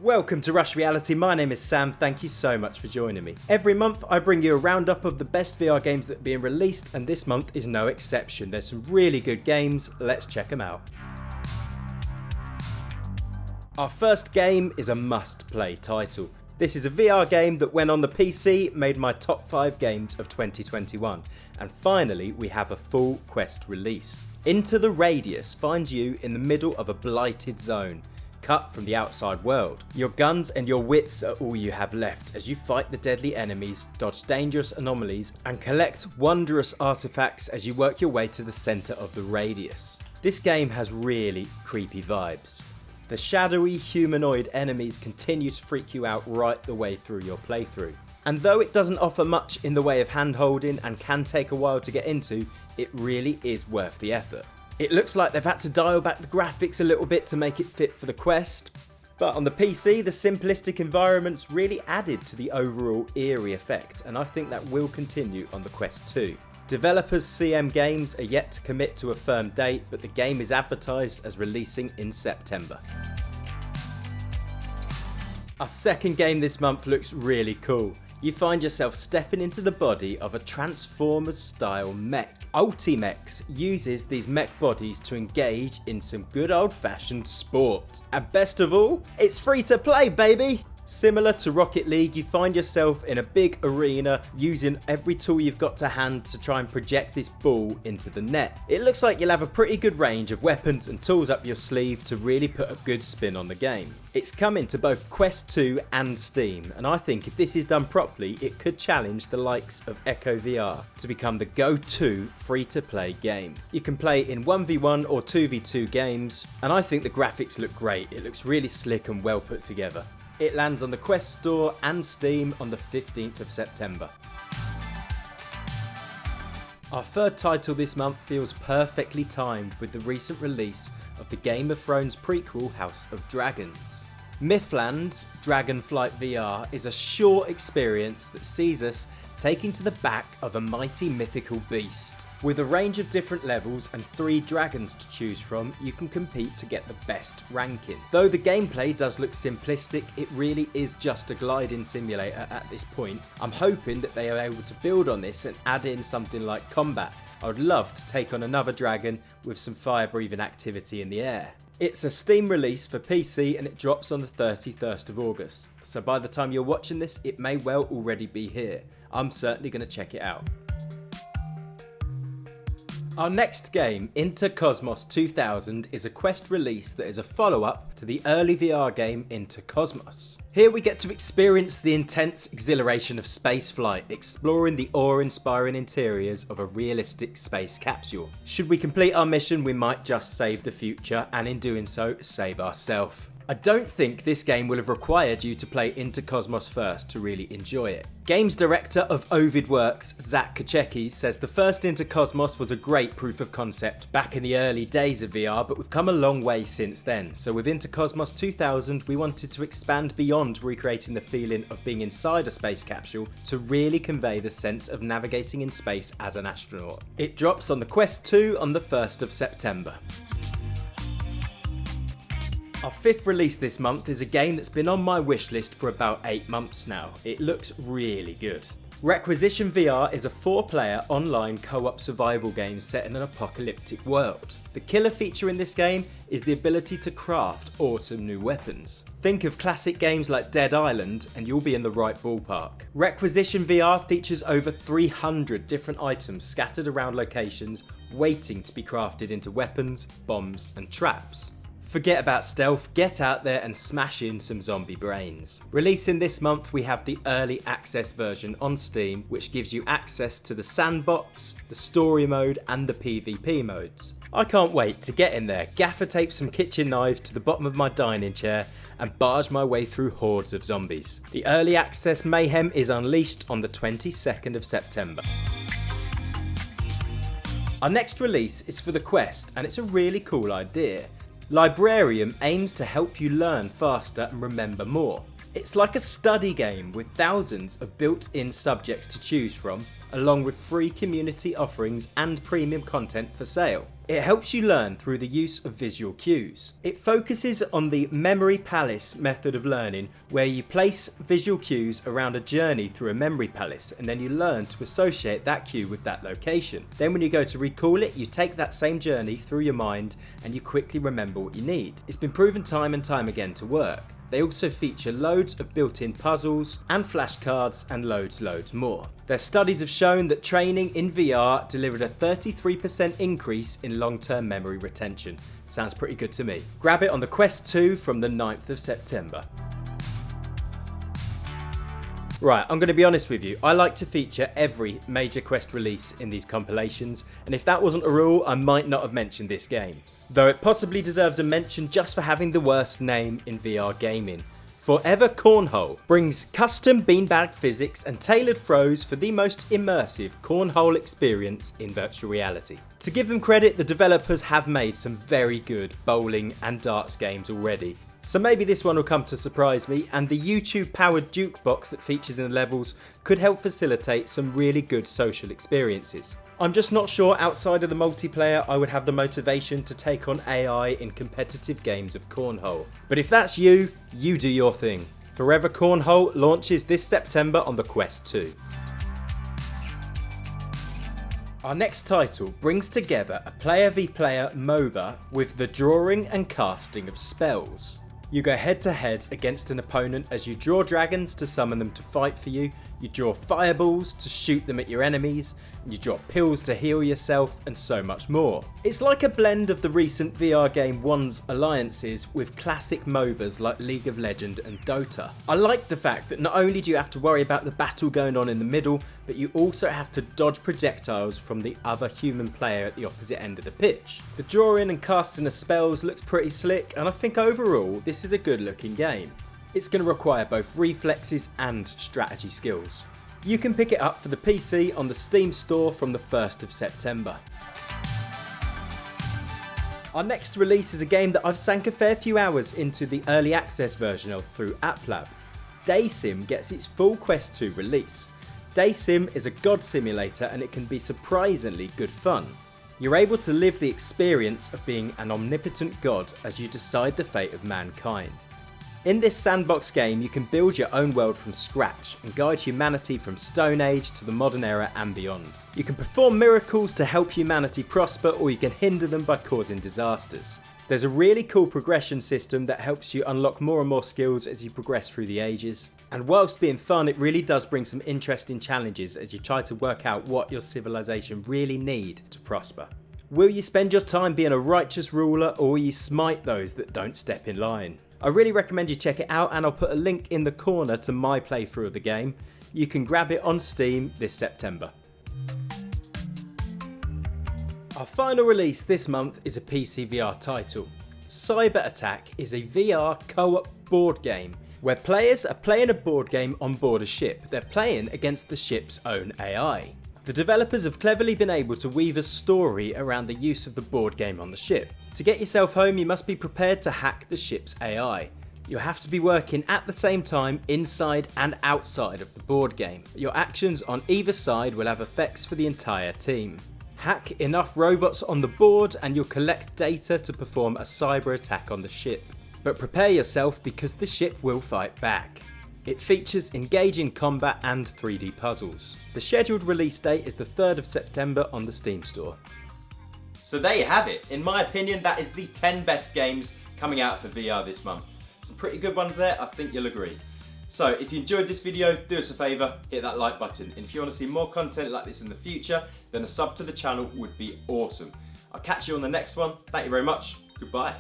Welcome to Rush Reality, my name is Sam, thank you so much for joining me. Every month I bring you a roundup of the best VR games that are being released, and this month is no exception. There's some really good games, let's check them out. Our first game is a must-play title. This is a VR game that when on the PC made my top 5 games of 2021, and finally we have a full Quest release. Into the Radius finds you in the middle of a blighted zone, cut from the outside world. Your guns and your wits are all you have left as you fight the deadly enemies, dodge dangerous anomalies, and collect wondrous artifacts as you work your way to the centre of the Radius. This game has really creepy vibes. The shadowy humanoid enemies continue to freak you out right the way through your playthrough. And though it doesn't offer much in the way of hand-holding and can take a while to get into, it really is worth the effort. It looks like they've had to dial back the graphics a little bit to make it fit for the Quest, but on the PC the simplistic environments really added to the overall eerie effect, and I think that will continue on the Quest 2. Developers CM Games are yet to commit to a firm date, but the game is advertised as releasing in September. Our second game this month looks really cool. You find yourself stepping into the body of a Transformers style mech. Ultimechs uses these mech bodies to engage in some good old fashioned sport. And best of all, it's free to play, baby! Similar to Rocket League, you find yourself in a big arena using every tool you've got to hand to try and project this ball into the net. It looks like you'll have a pretty good range of weapons and tools up your sleeve to really put a good spin on the game. It's coming to both Quest 2 and Steam, and I think if this is done properly, it could challenge the likes of Echo VR to become the go-to free-to-play game. You can play in 1v1 or 2v2 games, and I think the graphics look great. It looks really slick and well put together. It lands on the Quest Store and Steam on the 15th of September. Our third title this month feels perfectly timed with the recent release of the Game of Thrones prequel House of Dragons. Mythlands Dragonflight VR is a short experience that sees us taking to the back of a mighty mythical beast. With a range of different levels and 3 dragons to choose from, you can compete to get the best ranking. Though the gameplay does look simplistic, it really is just a gliding simulator at this point. I'm hoping that they are able to build on this and add in something like combat. I would love to take on another dragon with some fire-breathing activity in the air. It's a Steam release for PC and it drops on the 31st of August. So by the time you're watching this, it may well already be here. I'm certainly going to check it out. Our next game, Interkosmos 2000, is a Quest release that is a follow-up to the early VR game Interkosmos. Here we get to experience the intense exhilaration of spaceflight, exploring the awe-inspiring interiors of a realistic space capsule. Should we complete our mission, we might just save the future, and in doing so, save ourselves. I don't think this game will have required you to play Interkosmos first to really enjoy it. Games director of Ovid Works, Zach Kachecki, says the first Interkosmos was a great proof of concept back in the early days of VR, but we've come a long way since then. So with Interkosmos 2000, we wanted to expand beyond recreating the feeling of being inside a space capsule to really convey the sense of navigating in space as an astronaut. It drops on the Quest 2 on the 1st of September. Our fifth release this month is a game that's been on my wishlist for about 8 months now. It looks really good. Requisition VR is a 4-player online co-op survival game set in an apocalyptic world. The killer feature in this game is the ability to craft awesome new weapons. Think of classic games like Dead Island and you'll be in the right ballpark. Requisition VR features over 300 different items scattered around locations waiting to be crafted into weapons, bombs and traps. Forget about stealth, get out there and smash in some zombie brains. Releasing this month we have the early access version on Steam, which gives you access to the sandbox, the story mode and the PvP modes. I can't wait to get in there, gaffer tape some kitchen knives to the bottom of my dining chair and barge my way through hordes of zombies. The early access mayhem is unleashed on the 22nd of September. Our next release is for the Quest and it's a really cool idea. Librarium aims to help you learn faster and remember more. It's like a study game with thousands of built-in subjects to choose from, along with free community offerings and premium content for sale. It helps you learn through the use of visual cues. It focuses on the memory palace method of learning, where you place visual cues around a journey through a memory palace, and then you learn to associate that cue with that location. Then when you go to recall it, you take that same journey through your mind and you quickly remember what you need. It's been proven time and time again to work. They also feature loads of built-in puzzles and flashcards and loads more. Their studies have shown that training in VR delivered a 33% increase in long-term memory retention. Sounds pretty good to me. Grab it on the Quest 2 from the 9th of September. Right, I'm going to be honest with you, I like to feature every major Quest release in these compilations, and if that wasn't a rule, I might not have mentioned this game. Though it possibly deserves a mention just for having the worst name in VR gaming. ForeVR Cornhole brings custom beanbag physics and tailored throws for the most immersive cornhole experience in virtual reality. To give them credit, the developers have made some very good bowling and darts games already. So maybe this one will come to surprise me, and the YouTube powered jukebox that features in the levels could help facilitate some really good social experiences. I'm just not sure outside of the multiplayer I would have the motivation to take on AI in competitive games of cornhole. But if that's you, you do your thing. ForeVR Cornhole launches this September on the Quest 2. Our next title brings together a player v player MOBA with the drawing and casting of spells. You go head to head against an opponent as you draw dragons to summon them to fight for you, you draw fireballs to shoot them at your enemies, and you draw pills to heal yourself, and so much more. It's like a blend of the recent VR game One's alliances with classic MOBAs like League of Legends and Dota. I like the fact that not only do you have to worry about the battle going on in the middle, but you also have to dodge projectiles from the other human player at the opposite end of the pitch. The drawing and casting of spells looks pretty slick, and I think overall this is a good looking game. It's going to require both reflexes and strategy skills. You can pick it up for the PC on the Steam store from the 1st of September. Our next release is a game that I've sank a fair few hours into the early access version of through AppLab. Deisim gets its full Quest 2 release. Deisim is a god simulator, and it can be surprisingly good fun. You're able to live the experience of being an omnipotent god as you decide the fate of mankind. In this sandbox game, you can build your own world from scratch and guide humanity from Stone Age to the modern era and beyond. You can perform miracles to help humanity prosper, or you can hinder them by causing disasters. There's a really cool progression system that helps you unlock more and more skills as you progress through the ages. And whilst being fun, it really does bring some interesting challenges as you try to work out what your civilization really need to prosper. Will you spend your time being a righteous ruler, or will you smite those that don't step in line? I really recommend you check it out, and I'll put a link in the corner to my playthrough of the game. You can grab it on Steam this September. Our final release this month is a PCVR title. Cyber Attack is a VR co-op board game where players are playing a board game on board a ship. They're playing against the ship's own AI. The developers have cleverly been able to weave a story around the use of the board game on the ship. To get yourself home, you must be prepared to hack the ship's AI. You'll have to be working at the same time inside and outside of the board game. Your actions on either side will have effects for the entire team. Hack enough robots on the board and you'll collect data to perform a cyber attack on the ship. But prepare yourself, because the ship will fight back. It features engaging combat and 3D puzzles. The scheduled release date is the 3rd of September on the Steam store. So there you have it. In my opinion, that is the 10 best games coming out for VR this month. Some pretty good ones there, I think you'll agree. So if you enjoyed this video, do us a favour, hit that like button. And if you want to see more content like this in the future, then a sub to the channel would be awesome. I'll catch you on the next one. Thank you very much. Goodbye.